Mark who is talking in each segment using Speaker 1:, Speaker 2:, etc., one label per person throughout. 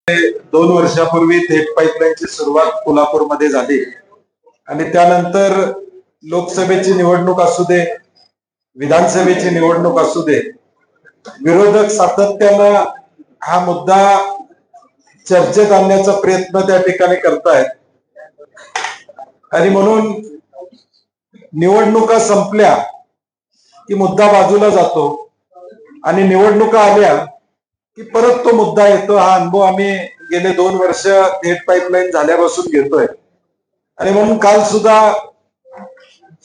Speaker 1: 2 वर्षापूर्वी थेट पाईपलाईनची सुरुवात कोल्हापूरमध्ये झाली आणि त्यानंतर लोकसभेची निवडणूक असू दे, विधानसभेची निवडणूक असू दे, विरोधक सातत्यानं हा मुद्दा चर्चेत आणण्याचा प्रयत्न त्या ठिकाणी करतायत आणि म्हणून निवडणुका संपल्या की मुद्दा बाजूला जातो आणि निवडणुका आल्या की परत तो मुद्दा येतो. हा अनुभव आम्ही गेले 2 वर्ष थेट पाईपलाईन झाल्यापासून घेतोय आणि म्हणून काल सुद्धा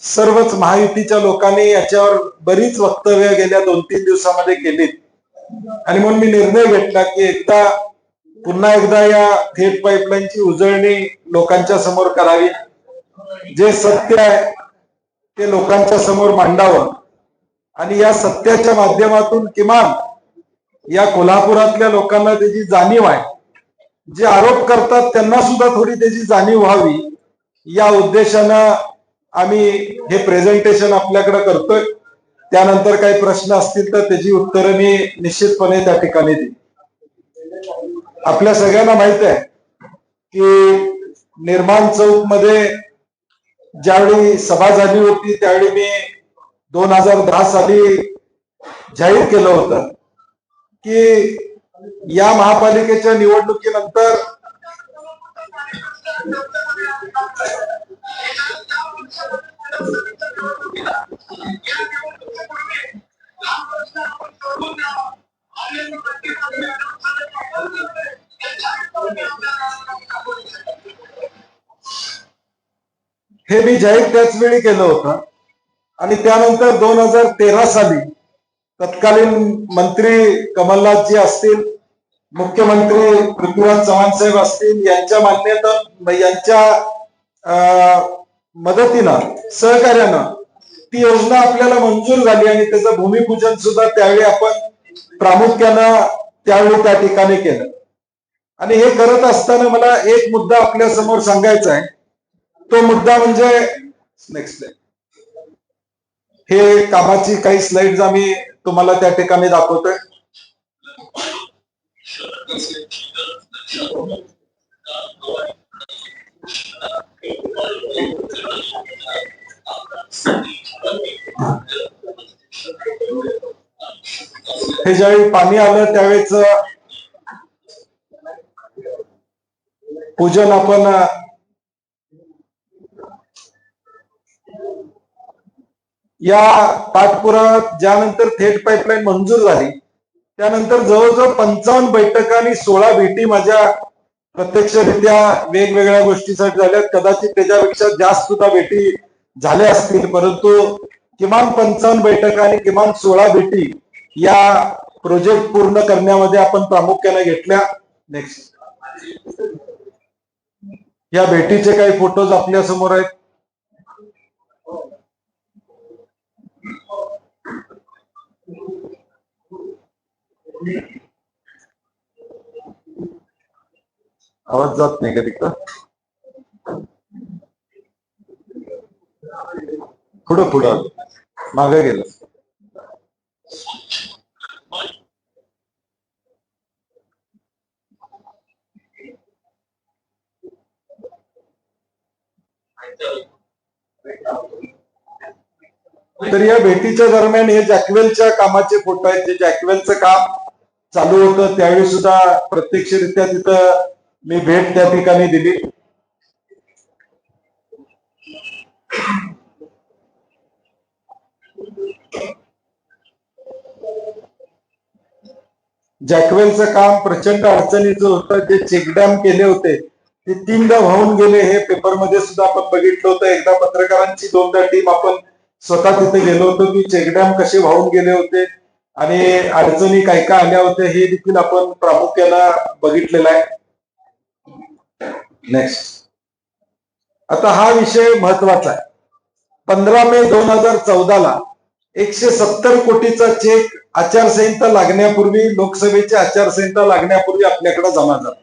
Speaker 1: सर्वच महायुतीच्या लोकांनी याच्यावर बरीच वक्तव्य गेल्या 2-3 दिवसामध्ये केलीत आणि म्हणून मी निर्णय घेतला की पुन्हा एकदा या थेट पाईपलाईनची उजळणी लोकांच्या समोर करावी. जे सत्य आहे ते लोकांच्या समोर मांडावं आणि या सत्याच्या माध्यमातून किमान या कोल्हापुरातल्या लोकांना त्याची जाणीव आहे, जे आरोप करतात त्यांना सुद्धा थोडी त्याची जाणीव व्हावी या उद्देशानं आम्ही हे प्रेझेंटेशन आपल्याकडे करतोय. त्यानंतर काही प्रश्न असतील तर त्याची उत्तरं मी निश्चितपणे त्या ठिकाणी देईन. आपल्या सगळ्यांना माहित आहे की निर्माण चौक मध्ये ज्यावेळी सभा झाली होती त्यावेळी मी 2010 साली जाहीर केलं होतं की या महापालिकेच्या निवडणुकीनंतर हे मी जाहीर त्याच वेळी केलं होतं आणि त्यानंतर 2013 साली तत्कालीन मंत्री कमलनाथजी असतील, मुख्यमंत्री पृथ्वीराज चव्हाण साहेब असतील, यांच्या मदतीनं सहकार्यानं ती योजना आपल्याला मंजूर झाली आणि त्याचं भूमिपूजन सुद्धा त्यावेळी आपण प्रामुख्यानं त्यावेळी त्या ठिकाणी केलं. आणि हे करत असताना मला एक मुद्दा आपल्या समोर सांगायचा आहे. तो मुद्दा म्हणजे नेक्स्ट हे कामाची काही स्लाइड्स आम्ही तुम्हाला त्या ठिकाणी दाखवतोय. हे ज्यावेळी पाणी आलं त्यावेळेच पूजन आपण या पाठपुराव्यात ज्यानंतर थेट पाईपलाईन मंजूर झाली त्यानंतर जवळजवळ 55 बैठका आणि 16 भेटी माझ्या प्रत्यक्षरित्या वेगवेगळ्या गोष्टीसाठी झाल्या. कदाचित त्याच्यापेक्षा जास्त सुद्धा भेटी झाल्या असतील, परंतु किमान 55 बैठका आणि किमान 16 भेटी या प्रोजेक्ट पूर्ण करण्यामध्ये आपण प्रामुख्याने घेतल्या. नेक्स्ट या भेटीचे काही फोटोज आपल्या समोर आहेत. आवाज जात नाही का तिकडं? पुढं मागे गेलं. तर या भेटीच्या दरम्यान हे जॅकवेलच्या कामाचे फोटो आहेत. जे जॅकवेलचं काम चालू होतं त्यावेळी सुद्धा प्रत्यक्षरित्या तिथं मी भेट त्या ठिकाणी दिली. जॅकवेलचं काम प्रचंड अडचणीचं होतं. जे चेकडॅम केले होते ते 3दा वाहून गेले. हे पेपरमध्ये सुद्धा आपण बघितलं होतं. एकदा पत्रकारांची 2दा टीम आपण स्वतः तिथे गेलो होतो की चेकडॅम कसे वाहून गेले होते आणि अडचणी काय काय आल्या होत्या हे देखील आपण प्रामुख्यानं बघितलेलं आहे. नेक्स्ट आता हा विषय महत्वाचा आहे. 15 मे 2014 170 कोटीचा चेक आचारसंहिता लागण्यापूर्वी, लोकसभेची आचारसंहिता लागण्यापूर्वी आपल्याकडे जमा झाला.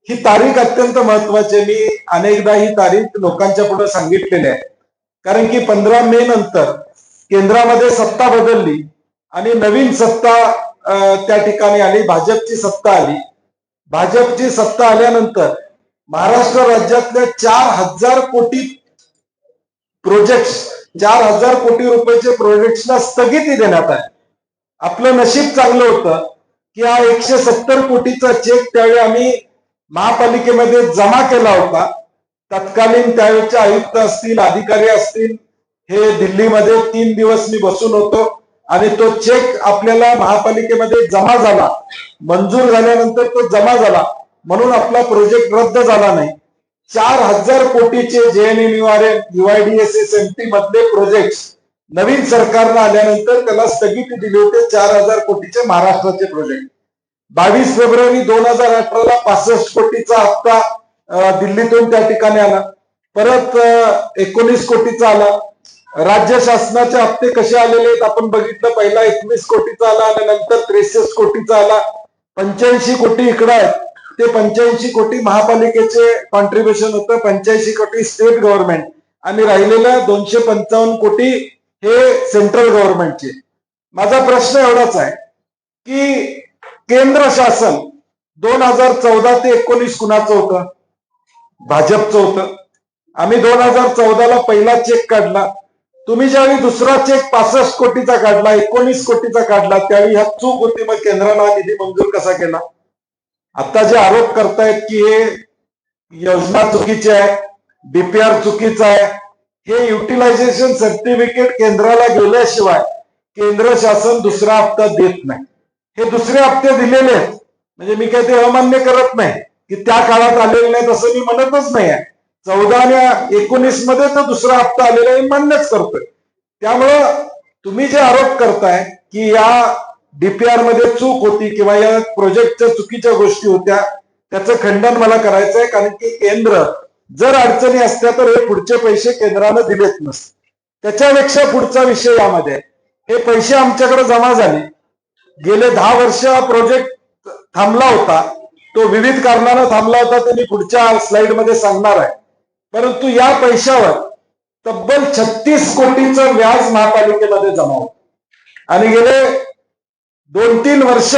Speaker 1: ही तारीख अत्यंत महत्वाची आहे. मी अनेकदा ही तारीख लोकांच्या पुढे सांगितलेली आहे, कारण की 15 मे नंतर केंद्रामध्ये सत्ता बदलली आणि नवीन सत्ता त्या ठिकाणी आली, भाजपची सत्ता आली. भाजपची सत्ता आल्यानंतर महाराष्ट्र राज्यातल्या 4,000 कोटी प्रोजेक्ट्स 4,000 कोटी रुपयाचे प्रोजेक्ट्सला स्थगिती देण्यात आली. आपलं नशीब चांगलं होतं की हा 170 कोटीचा चेक त्यावेळी आम्ही महापालिकेमध्ये जमा केला होता. तत्कालीन त्यावेळेचे आयुक्त असतील, अधिकारी असतील, हे दिल्लीमध्ये 3 दिवस मी बसून होतो आणि तो चेक आपल्याला महापालिकेमध्ये जमा झाला. मंजूर झाल्यानंतर तो जमा झाला म्हणून आपला प्रोजेक्ट रद्द झाला नाही. 4,000 कोटीचे JNNURM UIDSSMT मधले प्रोजेक्ट नवीन सरकारनं आल्यानंतर त्याला स्थगिती दिली होती. 4,000 कोटीचे महाराष्ट्राचे प्रोजेक्ट. 22 फेब्रुवारी 2018ला 65 कोटीचा हप्ता दिल्लीतून त्या ठिकाणी आला. परत 19 कोटीचा आला. राज्य शासनाचे हप्ते कसे आलेले आहेत आपण बघितलं. पहिला 21 कोटीचा आला आणि नंतर 63 कोटीचा आला. 85 कोटी इकडे आहेत. ते 85 कोटी महापालिकेचे कॉन्ट्रीब्युशन होतं, 85 कोटी स्टेट गव्हर्नमेंट आणि राहिलेल्या 255 कोटी हे सेंट्रल गव्हर्नमेंटचे. माझा प्रश्न एवढाच आहे की केंद्र शासन 2014 ते 19 कुणाचं होतं? भाजपचं होतं. आम्ही 2014ला पहिला चेक काढला. तुम्ही ज्यावेळी दुसरा चेक 65 कोटीचा काढला, 19 कोटीचा काढला, त्यावेळी ह्या चूक होती. मग केंद्रानं हा निधी मंजूर कसा केला? आता जे आरोप करतायत की हे योजना चुकीची आहे, DPR चुकीचा आहे, हे युटिलायझेशन सर्टिफिकेट केंद्राला गेल्याशिवाय केंद्र शासन दुसरा हप्ता देत नाही. हे दुसरे हप्ते दिलेले आहेत म्हणजे मी काही ते अमान्य करत नाही की त्या काळात आलेले नाहीत असं मी म्हणतच नाही आहे. 14 आणि 19 मध्ये तर दुसरा हप्ता आलेला आहे मान्यच करतोय. त्यामुळं तुम्ही जे आरोप करताय की या DPR मध्ये चूक होती किंवा या प्रोजेक्टच्या चुकीच्या गोष्टी होत्या, त्याचं खंडन मला करायचं आहे. कारण की केंद्र जर अडचणी असत्या तर हे पुढचे पैसे केंद्रानं दिलेच नसते. त्याच्यापेक्षा पुढचा विषय यामध्ये हे पैसे आमच्याकडे जमा झाले. गेले 10 वर्ष हा प्रोजेक्ट थांबला होता. तो विविध कारणानं थांबला होता ते मी पुढच्या स्लाइड मध्ये सांगणार आहे. परंतु या पैशावर तब्बल 36 कोटीचं व्याज महापालिकेमध्ये जमा होतं आणि गेले 2-3 वर्ष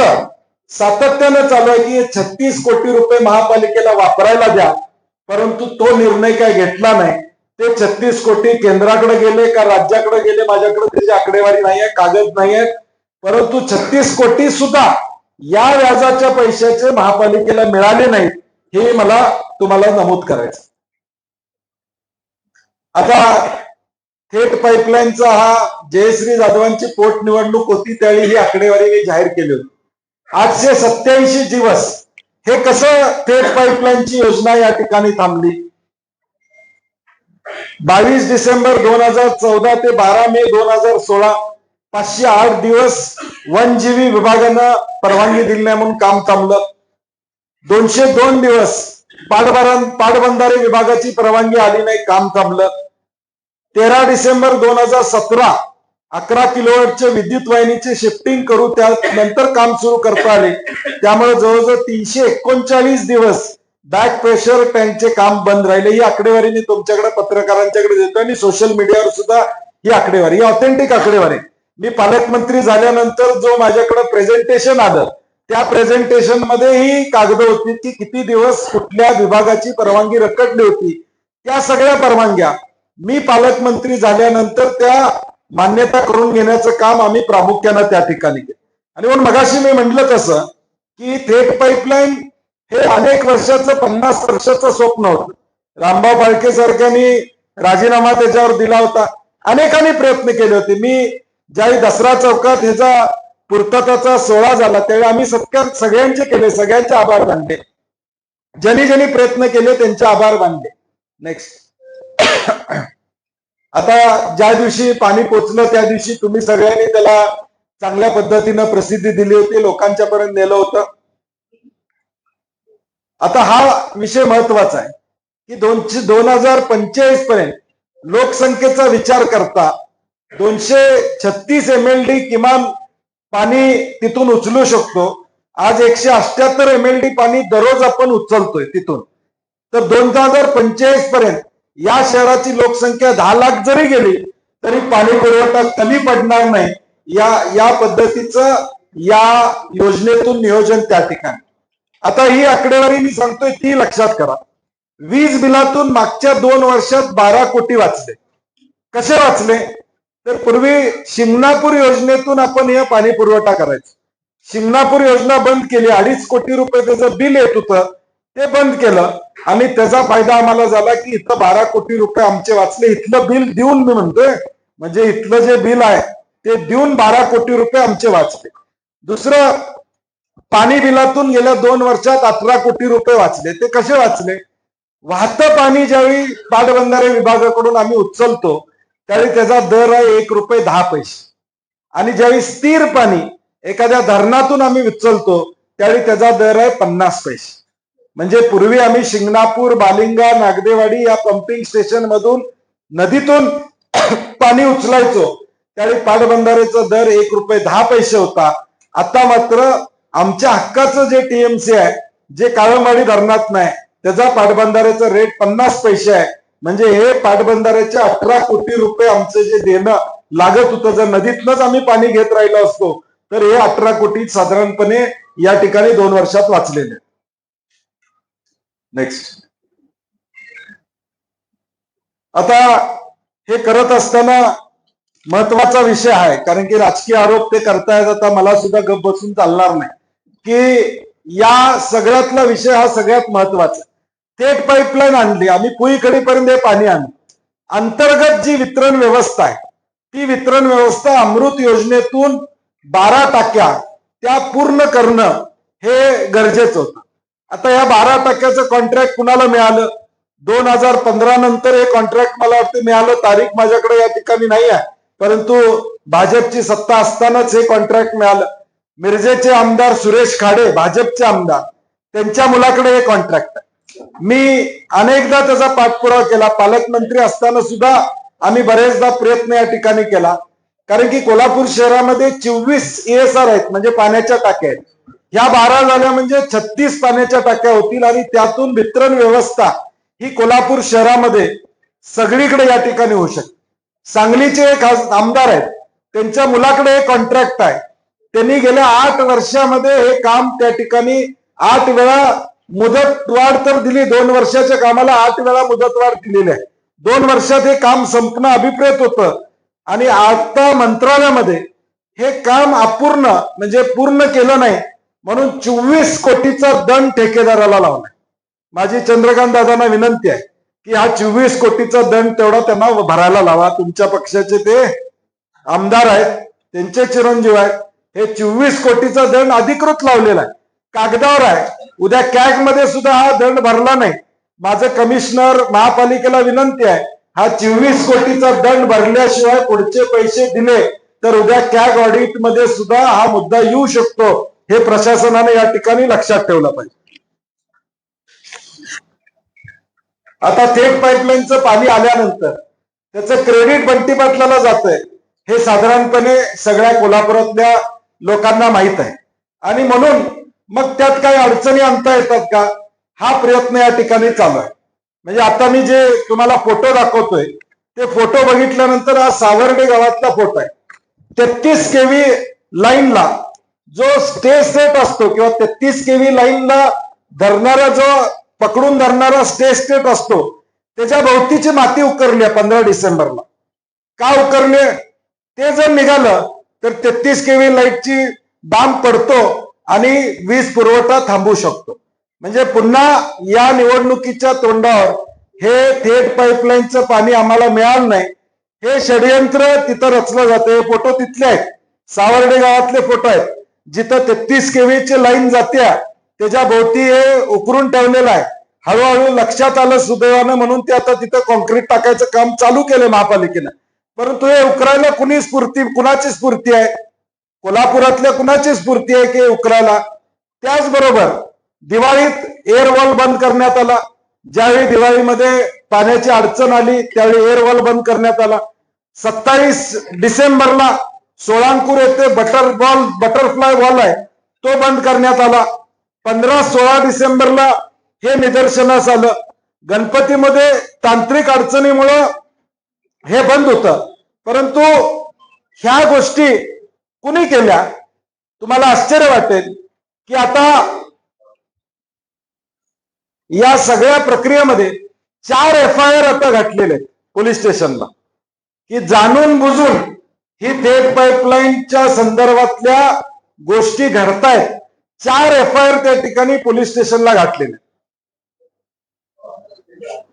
Speaker 1: सातत्यानं चालू आहे की 36 कोटी रुपये महापालिकेला वापरायला द्या. परंतु तो निर्णय काय घेतला नाही. ते 36 कोटी केंद्राकडे गेले का राज्याकडे गेले माझ्याकडे त्याची आकडेवारी नाही आहे, कागद नाही आहे. परंतु 36 कोटी सुद्धा या व्याजाच्या पैशाचे महापालिकेला मिळाले नाहीत हे मला तुम्हाला नमूद करायचं. आता थेट पाईपलाईनचा हा जयश्री जाधवांची पोटनिवडणूक होती त्यावेळी ही आकडेवारी मी जाहीर केली होती. 887 दिवस हे कसं थेट पाईपलाईनची योजना या ठिकाणी थांबली? 22 डिसेंबर 2014 ते 12 मे 2016 508 दिवस वनजीवी विभागानं परवानगी दिली नाही म्हणून काम थांबलं. 202 दिवस पाटबंधारे विभागाची परवानगी आली नाही, काम थांबलं. 13 डिसेंबर 2017 11 किलोवॅटचे विद्युत वाहिनीचे शिफ्टिंग करू त्यानंतर काम सुरू करता आले. त्यामुळे जवळजवळ 339 दिवस बॅक प्रेशर टँकचे काम बंद राहिले. ही आकडेवारी मी तुमच्याकडे पत्रकारांच्याकडे देतो आणि सोशल मीडियावर सुद्धा ही आकडेवारी, ही ऑथेंटिक आकडेवारी. मी पालकमंत्री झाल्यानंतर जो माझ्याकडे प्रेझेंटेशन आलं त्या प्रेझेंटेशन मध्ये ही कागद होती की किती दिवस कुठल्या विभागाची परवानगी रखडली होती. त्या सगळ्या परवानग्या मी पालकमंत्री झाल्यानंतर त्या मान्यता करून घेण्याचं काम आम्ही प्रामुख्यानं त्या ठिकाणी केलं. आणि म्हणून मगाशी मी म्हटलं कसं की थेट पाईपलाईन हे अनेक वर्षाचं 50 वर्षाचं स्वप्न होतं. रामभाऊ फाळके सारख्यांनी राजीनामा त्याच्यावर दिला होता. अनेकांनी प्रयत्न केले होते. मी ज्यावेळी दसरा चौकात ह्याचा पूर्तताचा सोहळा झाला त्यावेळी आम्ही सगळ्यांचे केले, सगळ्यांचे आभार मानले. ज्यांनी ज्यांनी प्रयत्न केले त्यांचे आभार मानले. नेक्स्ट. आता ज्या दिवशी पाणी पोचलं त्या दिवशी तुम्ही सगळ्यांनी त्याला चांगल्या पद्धतीनं प्रसिद्धी दिली होती, लोकांच्या पर्यंत नेलं होतं. आता हा विषय महत्वाचा आहे की 2045 पर्यंत लोकसंख्येचा विचार करता 236 MLD किमान पाणी तिथून उचलू शकतो. आज 178 MLD पाणी दररोज आपण उचलतोय तिथून. तर 2045 पर्यंत या शहराची लोकसंख्या 10 लाख जरी गेली तरी पाणी पुरवठा कमी पडणार नाही. या पद्धतीचं या योजनेतून नियोजन त्या ठिकाणी. आता ही आकडेवारी मी सांगतोय ती लक्षात करा. वीज बिलातून मागच्या 2 वर्षात 12 कोटी वाचले. कसे वाचले? तर पूर्वी शिंगणापूर योजनेतून आपण हे पाणी पुरवठा करायचो. शिंगणापूर योजना बंद केली, 2.5 कोटी रुपये त्याचं बिल येत होतं, ते बंद केलं आणि त्याचा फायदा आम्हाला झाला की इथं 12 कोटी रुपये आमचे वाचले. इथलं बिल देऊन मी म्हणतोय, म्हणजे इथलं जे बिल आहे ते देऊन 12 कोटी रुपये आमचे वाचले. दुसरं, पाणी बिलातून गेल्या 2 वर्षात 18 कोटी रुपये वाचले. ते कसे वाचले? वाहतं पाणी ज्यावेळी पाटबंधारे विभागाकडून आम्ही उचलतो त्यावेळी त्याचा दर आहे 1 रुपये 10 पैसे, आणि ज्यावेळी स्थिर पाणी एखाद्या धरणातून आम्ही उचलतो त्यावेळी त्याचा दर आहे 50 पैसे. म्हणजे पूर्वी आम्ही शिंगणापूर, बालिंगा, नागदेवाडी या पंपिंग स्टेशन मधून नदीतून पाणी उचलायचो त्यावेळी पाटबंधारेचा दर 1 रुपये 10 पैसे होता. आता मात्र आमच्या हक्काचं जे टीएमसी आहे, जे काळंबाडी धरणात नाही, त्याचा पाटबंधारेचा रेट 50 पैसे आहे. म्हणजे हे पाटबंधाऱ्याचे 18 कोटी रुपये आमचं जे देणं लागत होतं, जर नदीतनंच आम्ही पाणी घेत राहिलो असतो तर हे 18 कोटी साधारणपणे या ठिकाणी 2 वर्षात वाचलेले. नेक्स्ट. आता हे करत असताना महत्वाचा विषय आहे, कारण की राजकीय आरोप ते करतायत. आता मला सुद्धा गप बसून चालणार नाही की या सगळ्यातला विषय हा सगळ्यात महत्वाचा. थेट पाईपलाईन आणली आम्ही, पुईकडीपर्यंत हे पाणी आणलं. अंतर्गत जी वितरण व्यवस्था आहे ती वितरण व्यवस्था अमृत योजनेतून 12 टाक्या त्या पूर्ण करणं हे गरजेचं होतं. आता या 12 टाक्याचं कॉन्ट्रॅक्ट कुणाला मिळालं? 2015 नंतर हे कॉन्ट्रॅक्ट मला वाटतं मिळालं. तारीख माझ्याकडे या ठिकाणी नाही आहे, परंतु भाजपची सत्ता असतानाच हे कॉन्ट्रॅक्ट मिळालं. मिरजेचे आमदार सुरेश खाडे, भाजपचे आमदार, त्यांच्या मुलाकडे हे कॉन्ट्रॅक्ट आहे. मी अनेकदा त्याचा पाठपुरावा केला. पालकमंत्री असताना सुद्धा आम्ही बरेचदा प्रयत्न या ठिकाणी केला, कारण की कोल्हापूर शहरामध्ये 24 ESR आहेत, म्हणजे पाण्याच्या टाक्या आहेत. ह्या 12 झाल्या म्हणजे 36 पाण्याच्या टाक्या होतील, आणि त्यातून वितरण व्यवस्था ही कोल्हापूर शहरामध्ये सगळीकडे या ठिकाणी होऊ शकते. सांगलीचे एक आमदार आहेत, त्यांच्या मुलाकडे हे कॉन्ट्रॅक्ट आहे. त्यांनी गेल्या 8 वर्षामध्ये हे काम त्या ठिकाणी 8 वेळा मुदतवाढ तर दिली. 2 वर्षाच्या कामाला 8 वेळा मुदतवाढ दिलेली आहे. 2 वर्षात हे काम संपणं अभिप्रेत होतं, आणि आता मंत्रालयामध्ये हे काम अपूर्ण, म्हणजे पूर्ण केलं नाही म्हणून 24 कोटीचा दंड ठेकेदाराला लावलाय. माझी चंद्रकांत दादांना विनंती आहे की हा 24 कोटीचा दंड तेवढा त्यांना भरायला लावा. तुमच्या पक्षाचे ते आमदार आहेत, त्यांचे चिरंजीव आहेत. हे 24 कोटीचा दंड अधिकृत लावलेला आहे, कागदावर आहे. उद्या कॅग मध्ये सुद्धा हा दंड भरला नाही. माझं कमिशनर महापालिकेला विनंती आहे, हा 24 कोटीचा दंड भरल्याशिवाय पुढचे पैसे दिले तर उद्या कॅग ऑडिट मध्ये सुद्धा हा मुद्दा येऊ शकतो. हे प्रशासनाने या ठिकाणी लक्षात ठेवलं पाहिजे. आता थेट पाईपलाईनचं पाणी आल्यानंतर त्याचं क्रेडिट बंटी पाटलाला जातंय, हे साधारणपणे सगळ्या कोल्हापुरातल्या लोकांना माहित आहे. आणि म्हणून मग त्यात काही अडचणी आणता येतात का, हा प्रयत्न या ठिकाणी चालू आहे. म्हणजे आता मी जे तुम्हाला फोटो दाखवतोय ते फोटो बघितल्यानंतर हा सावर्डे गावातला फोटो आहे. 33 केव्ही लाईनला जो स्टे सेट असतो, किंवा 33 केव्ही लाईनला धरणारा जो पकडून धरणारा स्टे स्टेट असतो, त्याच्या भोवतीची माती उकरली आहे 15 डिसेंबरला. का उकरली? ते जर निघालं तर 33 केव्ही लाईटची बांब पडतो आणि वीज पुरवठा थांबू शकतो. म्हणजे पुन्हा या निवडणुकीच्या तोंडावर हे थेट पाईपलाईनचं पाणी आम्हाला मिळालं नाही, हे षडयंत्र तिथं रचलं जातं. हे फोटो तिथले आहेत, सावर्डे गावातले फोटो आहेत. जिथं 33 केव्हीची लाईन जाते त्याच्या भोवती हे उकरून ठेवलेलं आहे. हळूहळू लक्षात आलं सुदैवानं, म्हणून ते आता तिथं कॉन्क्रीट टाकायचं काम चालू केलं महापालिकेनं. परंतु हे उकरायला कुणाची स्फूर्ती आहे? कोल्हापुरातल्या कुणाची स्फूर्ती आहे की उकरायला? त्याचबरोबर दिवाळीत एअरवॉल बंद करण्यात आला. ज्यावेळी दिवाळीमध्ये पाण्याची अडचण आली त्यावेळी एअरवॉल बंद करण्यात आला. 27 डिसेंबरला सोळांपूर येथे बटरफ्लाय वॉल आहे तो बंद करण्यात आला. 15-16 डिसेंबरला हे निदर्शनास आलं. गणपतीमध्ये तांत्रिक अडचणीमुळं हे बंद होतं. परंतु ह्या गोष्टी कुणी केल्या? तुम्हाला आश्चर्य वाटेल की आता या सगळ्या प्रक्रियेमध्ये 4 FIR आता घातलेले आहेत पोलीस स्टेशनला, की जाणून बुजून ही थेट पाईपलाईनच्या संदर्भातल्या गोष्टी घडतायत. 4 FIR त्या ठिकाणी पोलीस स्टेशनला घातलेले.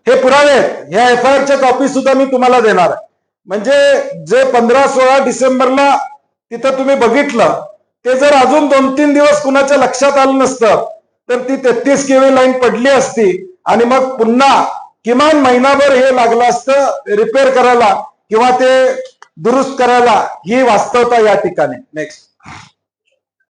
Speaker 1: हे पुरावे आहेत. ह्या FIRच्या कॉपी सुद्धा मी तुम्हाला देणार आहे. म्हणजे जे 15-16 डिसेंबरला तिथं तुम्ही बघितलं, ते जर अजून 2-3 दिवस कुणाच्या लक्षात आलं नसतं तर ती 33 KV लाईन पडली असती आणि मग पुन्हा किमान महिनाभर हे लागलं असतं रिपेअर करायला किंवा ते दुरुस्त करायला. ही वास्तवता या ठिकाणी. नेक्स्ट.